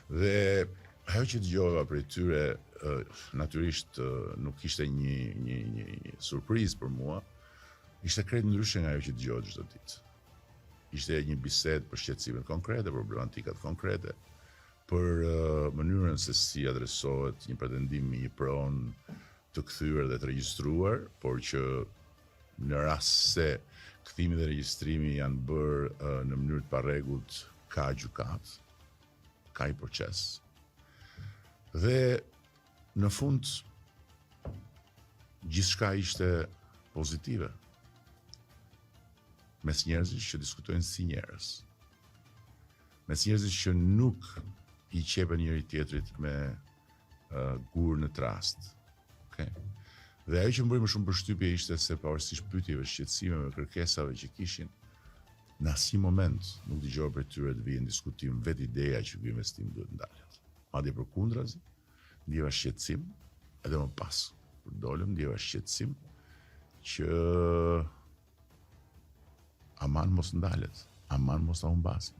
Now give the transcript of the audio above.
Dhe ajo që dëgjova prej tyre natyrisht nuk ishte një surprizë për mua, ishte krejt ndryshe nga ajo që dëgjohet çdo ditë. Ishte një bisedë për shqetësimet konkrete, për problematikat konkrete, për mënyrën se si adresohet një pretendim i një pronë të kthyer dhe të regjistruar, por që në rast se kthimi dhe regjistrimi janë bërë në mënyrë të parregullt, ka gjykatë, ka i proces. Dhe në fund gjithçka ishte pozitive mes njerëzish që diskutojnë si njerëz. Mes njerëzish që nuk i qepen njëri tjetrit me gur në trast. Okay? Dhe ajo që më bëri më shumë përshtypje ishte se pavarësisht pyetjeve, shqetësimeve, kërkesave që kishin, në asnjë moment nuk dëgjova për tyre të vijnë diskutim vetë ideja që ky investim duhet ndalet. Madje përkundrazi, ndjeva shqetësim, edhe më pas kur dolëm ndjeva shqetësim që aman mos ndalet, aman mos ta humbasim.